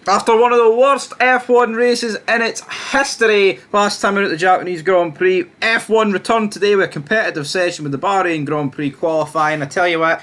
After one of the worst F1 races in its history, last time out at the Japanese Grand Prix, F1 returned today with a competitive session with the Bahrain Grand Prix qualifying. I tell you what,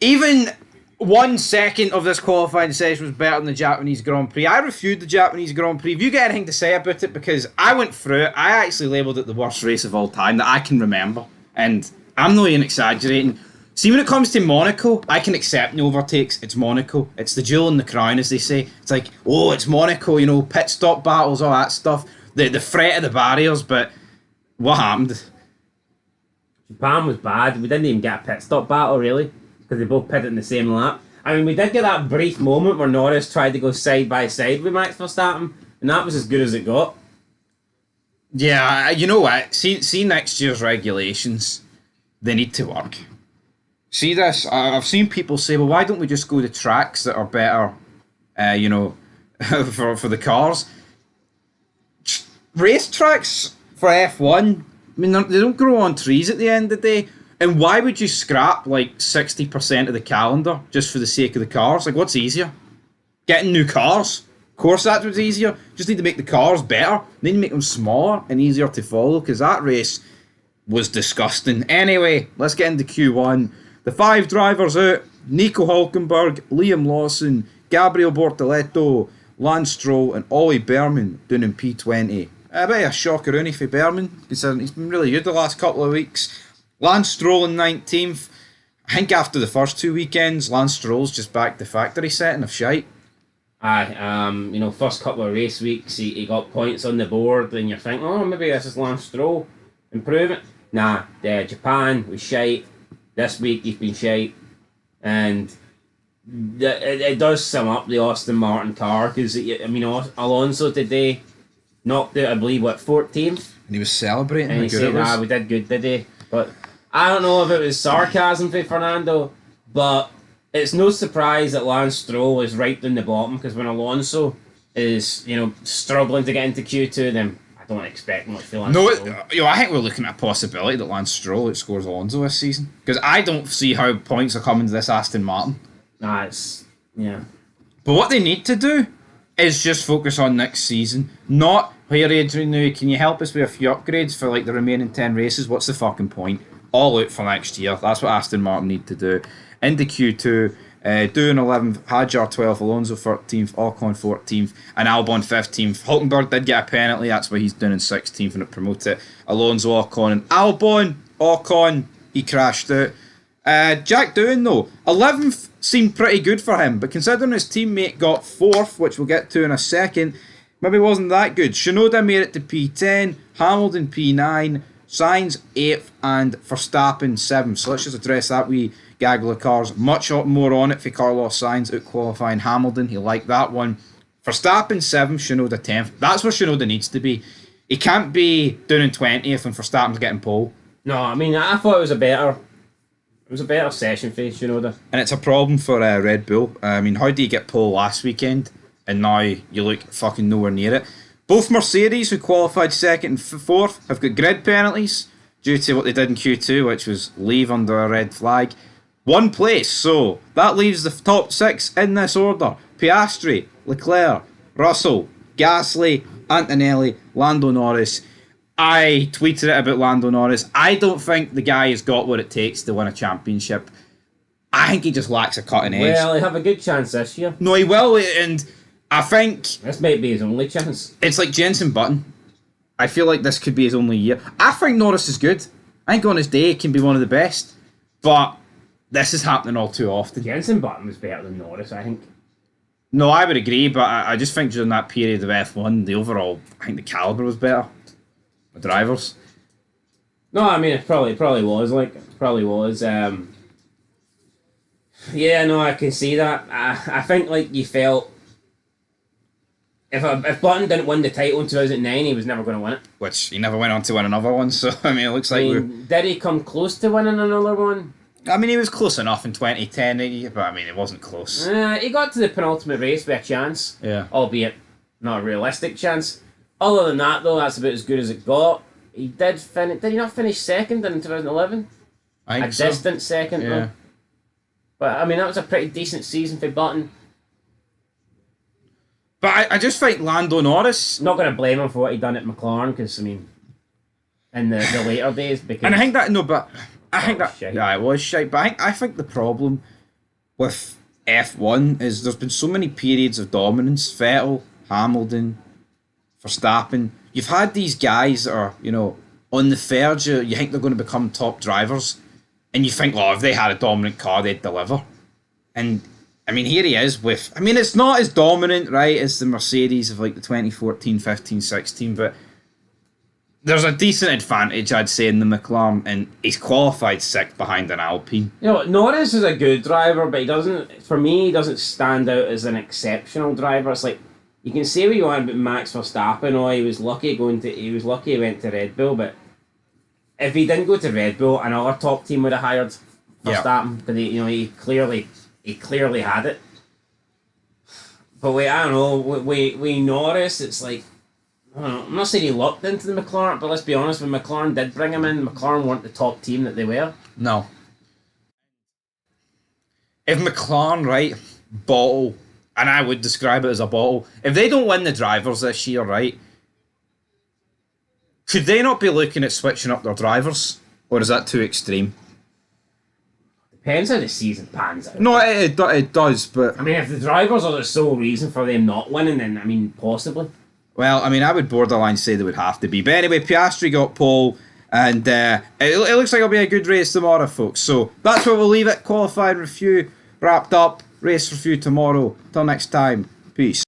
even 1 second of this qualifying session was better than the Japanese Grand Prix. I reviewed the Japanese Grand Prix. Have you got anything to say about it? Because I went through it. I actually labelled it the worst race of all time that I can remember. And I'm not even exaggerating. See, when it comes to Monaco, I can accept no overtakes. It's Monaco. It's the jewel in the crown, as they say. It's like, oh, it's Monaco, you know, pit stop battles, all that stuff. The threat of the barriers, but what happened? Japan was bad. We didn't even get a pit stop battle, really, because they both pitted in the same lap. I mean, we did get that brief moment where Norris tried to go side by side with Max Verstappen, and that was as good as it got. Yeah, you know what? See next year's regulations. They need to work. See this? I've seen people say, well, why don't we just go to tracks that are better, you know, for the cars? Race tracks for F1, I mean, they don't grow on trees at the end of the day. And why would you scrap like 60% of the calendar just for the sake of the cars? Like, what's easier? Getting new cars? Of course that's what's easier. Just need to make the cars better. They need to make them smaller and easier to follow, because that race was disgusting. Anyway, let's get into Q1. The 5 drivers out: Nico Hulkenberg, Liam Lawson, Gabriel Bortoleto, Lance Stroll and Ollie Behrman doing in P20. A bit of a shocker only for Behrman, considering he's been really good the last couple of weeks. Lance Stroll in 19th. I think after the first 2 weekends, Lance Stroll's just back to factory setting of shite. Aye, you know, first couple of race weeks, he got points on the board, and you're thinking, oh, maybe this is Lance Stroll improving. Nah, Japan was shite. This week he's been shite, and it does sum up the Aston Martin car, because I mean, Alonso today knocked out, I believe, 14th, And he was celebrating. and he said, we did good today. But I don't know if it was sarcasm for Fernando, but it's no surprise that Lance Stroll is right down the bottom, because when Alonso is, you know, struggling to get into Q2, then I don't expect much for Lance Stroll. I think we're looking at a possibility that Lance Stroll outscores Alonso this season, because I don't see how points are coming to this Aston Martin. Nah, it's, yeah. But what they need to do is just focus on next season, not, here Adrian Newey, can you help us with a few upgrades for like the remaining 10 races? What's the fucking point? All out for next year. That's what Aston Martin need to do. Into Q2, Doohan 11th, Hadjar 12th, Alonso 13th, Ocon 14th, and Albon 15th. Hulkenberg did get a penalty, that's why he's down in 16th and it promoted it. Alonso, Ocon, and Albon, Ocon, he crashed out. Jack Doohan though, 11th seemed pretty good for him, but considering his teammate got 4th, which we'll get to in a second, maybe wasn't that good. Tsunoda made it to P10, Hamilton P9, Sainz 8th, and Verstappen 7th. So let's just address that wee gaggle of cars. Much more on it for Carlos Sainz out qualifying Hamilton. He liked that one. Verstappen 7th, Tsunoda 10th. That's where Tsunoda needs to be. He can't be down in 20th and Verstappen's getting pole. No, I mean, I thought it was a better session for Tsunoda. And it's a problem for Red Bull. I mean, how do you get pole last weekend and now you look fucking nowhere near it? Both Mercedes, who qualified 2nd and 4th, have got grid penalties due to what they did in Q2, which was leave under a red flag. 1 place, so that leaves the top 6 in this order: Piastri, Leclerc, Russell, Gasly, Antonelli, Lando Norris. I tweeted it about Lando Norris. I don't think the guy has got what it takes to win a championship. I think he just lacks a cutting edge. Well, he'll have a good chance this year. No, he will, and I think this might be his only chance. It's like Jenson Button. I feel like this could be his only year. I think Norris is good. I think on his day he can be one of the best. But this is happening all too often. Jenson Button was better than Norris, I think. No, I would agree, but I just think during that period of F1, the overall, I think the calibre was better. The drivers. No, I mean, it probably was. Yeah, no, I can see that. I think, like, you felt if Button didn't win the title in 2009, he was never going to win it. Which he never went on to win another one, so, I mean, it looks like did he come close to winning another one? I mean, he was close enough in 2010, but, I mean, it wasn't close. He got to the penultimate race with a chance. Yeah. Albeit not a realistic chance. Other than that, though, that's about as good as it got. He did finish. Did he not finish 2nd in 2011? I think a distant 2nd, yeah. Though. But I mean, that was a pretty decent season for Button. But I just think Lando Norris... Not going to blame him for what he done at McLaren, because, I mean, in the later days, because... And I think that... No, but... I think that... Shite. Yeah, it was shite. But I think the problem with F1 is there's been so many periods of dominance. Vettel, Hamilton, Verstappen. You've had these guys that are, you know, on the verge. You think they're going to become top drivers. And you think, oh, if they had a dominant car, they'd deliver. And... I mean, here he is with... I mean, it's not as dominant, right, as the Mercedes of, like, the 2014, 15, 16, but there's a decent advantage, I'd say, in the McLaren, and he's qualified sixth behind an Alpine. You know, Norris is a good driver, but he doesn't stand out as an exceptional driver. It's like, you can say what you want about Max Verstappen, oh, he was lucky he went to Red Bull, but if he didn't go to Red Bull, another top team would have hired Verstappen, because he clearly had it. But I don't know, with Norris, it's like, I don't know, I'm not saying he lucked into the McLaren, but let's be honest, when McLaren did bring him in, McLaren weren't the top team that they were. No. If McLaren, right, bottle, and I would describe it as a bottle, if they don't win the drivers this year, right, could they not be looking at switching up their drivers? Or is that too extreme? Depends how the season pans out. No, it does, but... I mean, if the drivers are the sole reason for them not winning, then, I mean, possibly. Well, I mean, I would borderline say they would have to be. But anyway, Piastri got pole, and it looks like it'll be a good race tomorrow, folks. So that's where we'll leave it. Qualifying review wrapped up. Race review tomorrow. Till next time. Peace.